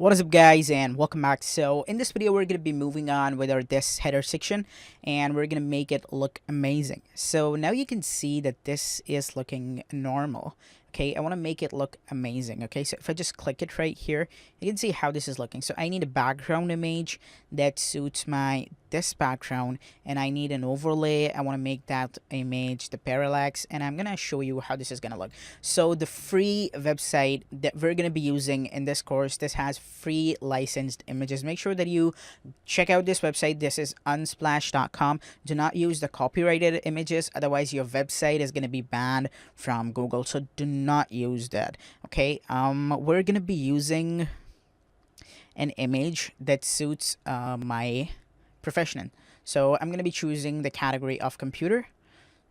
What is up, guys, and welcome back. So in this video we're going to be moving on with our this header section, and we're going to make it look amazing. So now you can see that this is looking normal. Okay, I want to make it look amazing. Okay, so if I just click it right here, you can see how this is looking. So I need a background image that suits my this background, and I need an overlay. I want to make that image the parallax, and I'm gonna show you how this is gonna look. So the free website that we're gonna be using in this course, this has free licensed images. Make sure that you check out this website. This is unsplash.com. Do not use the copyrighted images, otherwise your website is gonna be banned from Google. So do not use that. Okay, we're gonna be using an image that suits my profession. So I'm gonna be choosing the category of computer.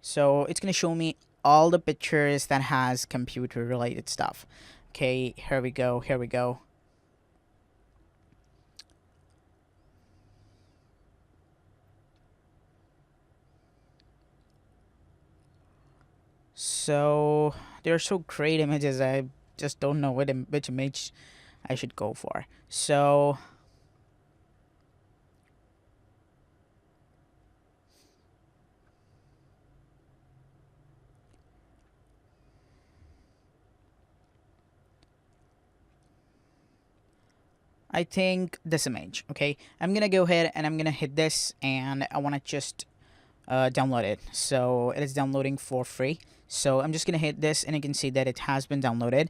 So it's gonna show me all the pictures that has computer related stuff. Okay, here we go, here we go. So they're so great images, I just don't know which image I should go for. So I think this image. Okay, I'm gonna go ahead and I'm gonna hit this, and I want to just download it. So it is downloading for free. So I'm just gonna hit this, and you can see that it has been downloaded.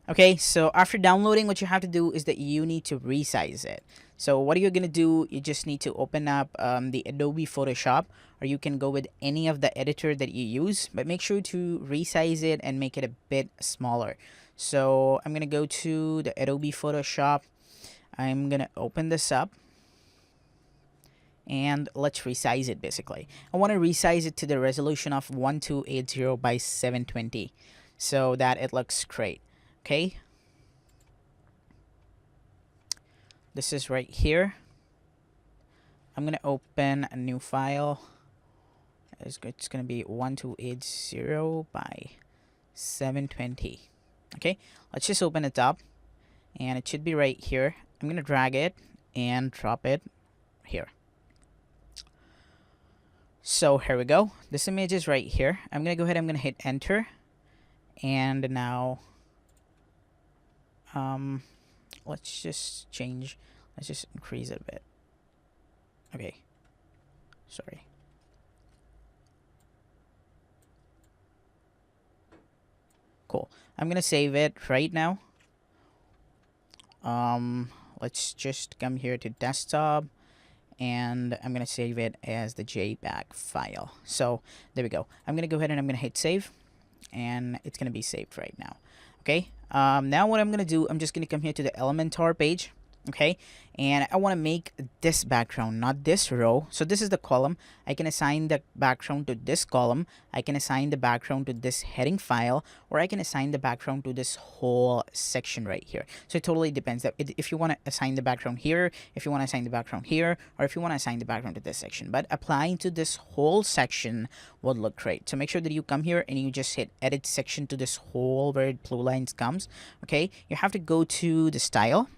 Okay, so after downloading, what you have to do is that you need to resize it. So what you're gonna do, you just need to open up the Adobe Photoshop, or you can go with any of the editor that you use, but make sure to resize it and make it a bit smaller. So I'm gonna go to the Adobe Photoshop. I'm gonna open this up, and let's resize it. Basically, I want to resize it to the resolution of 1280 by 720 so that it looks great. Okay, this is right here. I'm gonna open a new file. It's gonna be 1280 by 720. Okay, let's just open it up, and it should be right here. I'm gonna drag it and drop it here. So here we go. This image is right here. I'm gonna go ahead, I'm gonna hit enter, and now let's just change, let's just increase it a bit. Okay, sorry. Cool, I'm gonna save it right now. Let's just come here to desktop, and I'm gonna save it as the JPEG file. So there we go. I'm gonna go ahead and I'm gonna hit save, and it's gonna be saved right now. Okay, now what I'm gonna do, I'm just gonna come here to the Elementor page. Okay, and I want to make this background, not this row. So this is the column. I can assign the background to this column. I can assign the background to this heading file, or I can assign the background to this whole section right here. So it totally depends that if you want to assign the background here, if you want to assign the background here, or if you want to assign the background to this section. But applying to this whole section would look great. So make sure that you come here and you just hit edit section to this whole where blue lines comes. Okay, you have to go to the style.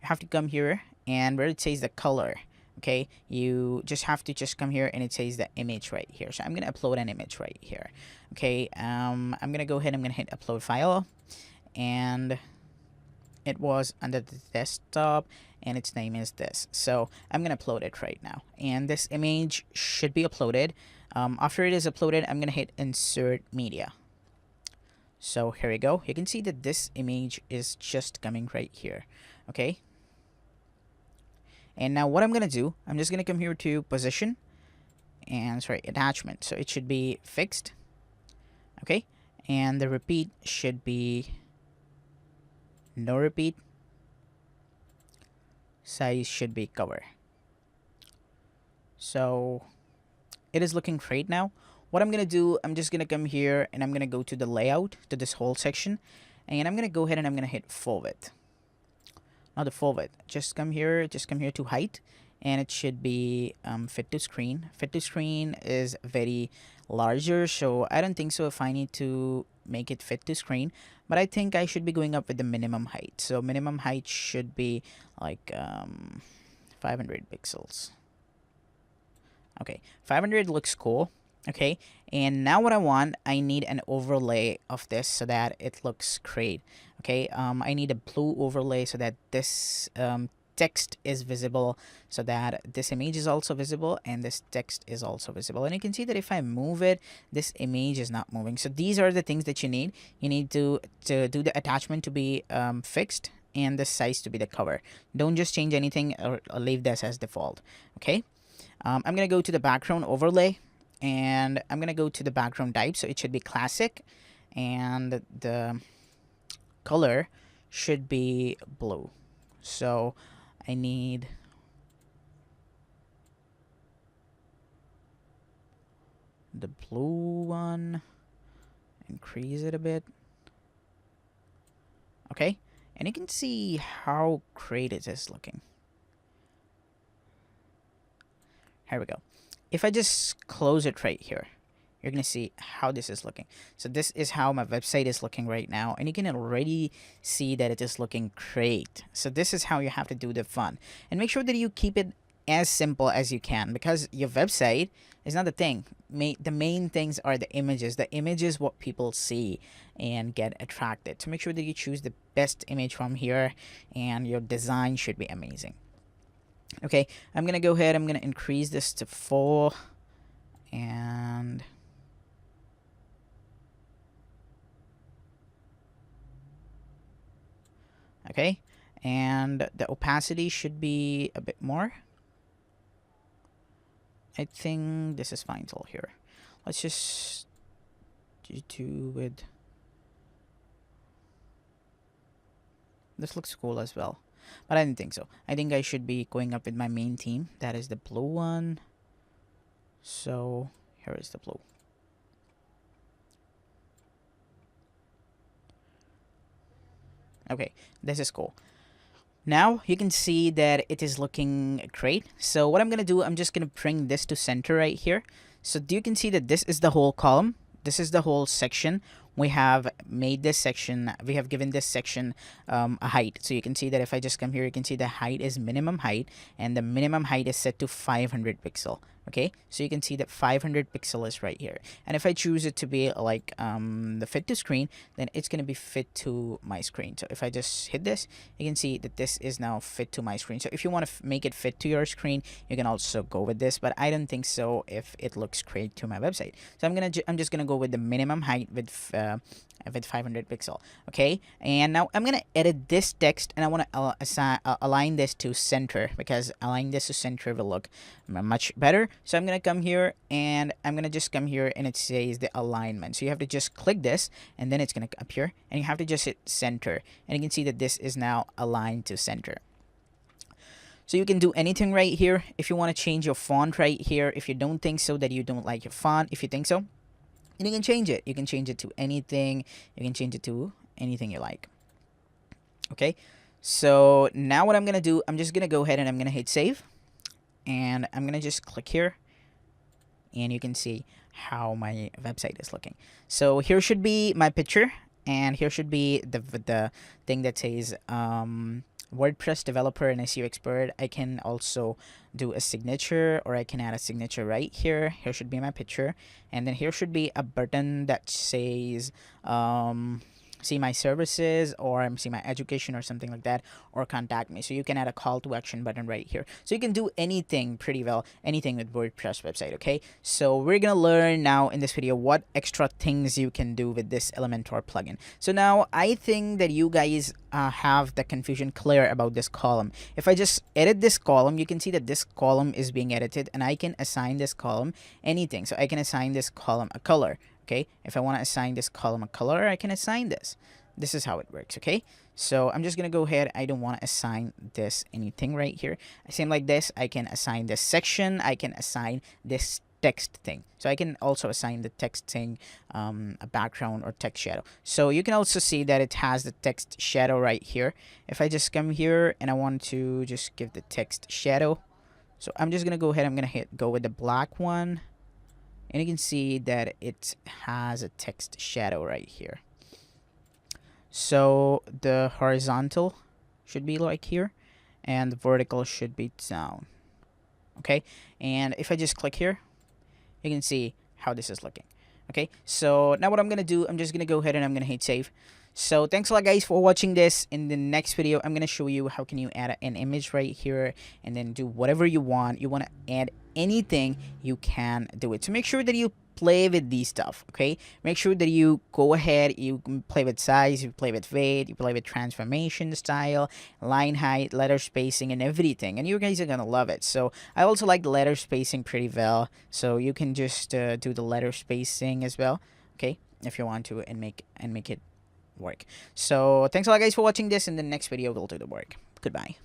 You have to come here, and where it says the color, okay, you just have to just come here and it says the image right here. So I'm gonna upload an image right here. Okay, I'm gonna go ahead, I'm gonna hit upload file, and it was under the desktop, and its name is this. So I'm gonna upload it right now, and this image should be uploaded. After it is uploaded, I'm gonna hit insert media. So here we go. You can see that this image is just coming right here. Okay, and now what I'm gonna do, I'm just gonna come here to position, and sorry, attachment, so it should be fixed. Okay, and the repeat should be no repeat. Size should be cover. So it is looking great now. What I'm gonna do, I'm just gonna come here and I'm gonna go to the layout, to this whole section, and I'm gonna go ahead and I'm gonna hit full width. Not the full width, just come here to height, and it should be fit to screen. Fit to screen is very larger, so I don't think so if I need to make it fit to screen, but I think I should be going up with the minimum height. So minimum height should be like 500 pixels. Okay, 500 looks cool. Okay, and now what I need an overlay of this so that it looks great. Okay, I need a blue overlay so that this text is visible, so that this image is also visible and this text is also visible. And you can see that if I move it, this image is not moving. So these are the things that you need. You need to do the attachment to be fixed and the size to be the cover. Don't just change anything or leave this as default. Okay, I'm gonna go to the background overlay, and I'm gonna go to the background type, so it should be classic, and the color should be blue. So I need the blue one, increase it a bit. Okay, and you can see how great it is looking. Here we go. If I just close it right here, you're gonna see how this is looking. So this is how my website is looking right now, and you can already see that it is looking great. So this is how you have to do the fun, and make sure that you keep it as simple as you can, because your website is not the thing. The main things are the images. The images what people see and get attracted. So make sure that you choose the best image from here, and your design should be amazing. Okay, I'm gonna go ahead, I'm gonna increase this to 4, and okay, and the opacity should be a bit more. I think this is fine till here. Let's just do with this. Looks cool as well, but I didn't think so. I think I should be going up with my main theme. That is the blue one. So here is the blue. Okay, this is cool. Now you can see that it is looking great. So what I'm gonna do, I'm just gonna bring this to center right here. So you can see that this is the whole column. This is the whole section. We have made this section, we have given this section a height. So you can see that if I just come here, you can see the height is minimum height, and the minimum height is set to 500 pixel. Okay, so you can see that 500 pixel is right here, and if I choose it to be like the fit to screen, then it's going to be fit to my screen. So if I just hit this, you can see that this is now fit to my screen. So if you want to make it fit to your screen, you can also go with this, but I don't think so if it looks great to my website. So I'm just gonna go with the minimum height with 500 pixel. Okay, and now I'm gonna edit this text, and I want to align this to center, because aligning this to center will look much better. So I'm gonna come here, and I'm gonna just come here, and it says the alignment. So you have to just click this, and then it's gonna appear, and you have to just hit center, and you can see that this is now aligned to center. So you can do anything right here. If you want to change your font right here, if you don't think so, that you don't like your font, if you think so, and you can change it. You can change it to anything. You can change it to anything you like. Okay, so now what I'm gonna do, I'm just gonna go ahead and I'm gonna hit save, and I'm gonna just click here, and you can see how my website is looking. So here should be my picture, and here should be the thing that says WordPress developer and SEO expert. I can also do a signature, or I can add a signature right here. Here should be my picture, and then here should be a button that says see my services, or see my education, or something like that, or contact me. So you can add a call to action button right here. So you can do anything pretty well, anything with WordPress website. Okay, so we're gonna learn now in this video what extra things you can do with this Elementor plugin. So now I think that you guys have the confusion clear about this column. If I just edit this column, you can see that this column is being edited, and I can assign this column anything. So I can assign this column a color. Okay, if I want to assign this column a color, I can assign this. This is how it works. Okay, so I'm just gonna go ahead. I don't want to assign this anything right here. Same like this, I can assign this section. I can assign this text thing. So I can also assign the text thing a background or text shadow. So you can also see that it has the text shadow right here. If I just come here and I want to just give the text shadow, so I'm just gonna go ahead. I'm gonna go with the black one. and you can see that it has a text shadow right here. So the horizontal should be like here, and the vertical should be down. Okay, and if I just click here, you can see how this is looking. Okay, so now what I'm gonna do, I'm just gonna go ahead and I'm gonna hit save. So thanks a lot guys for watching this. In the next video, I'm gonna show you how can you add an image right here and then do whatever you want. You want to add anything, you can do it. So make sure that you play with these stuff. Okay, make sure that you go ahead, you can play with size, you play with weight, you play with transformation style, line height, letter spacing, and everything, and you guys are gonna love it. So I also like the letter spacing pretty well, so you can just do the letter spacing as well, okay, if you want to, and make it work. So thanks a lot guys for watching this. In the next video we'll do the work. Goodbye.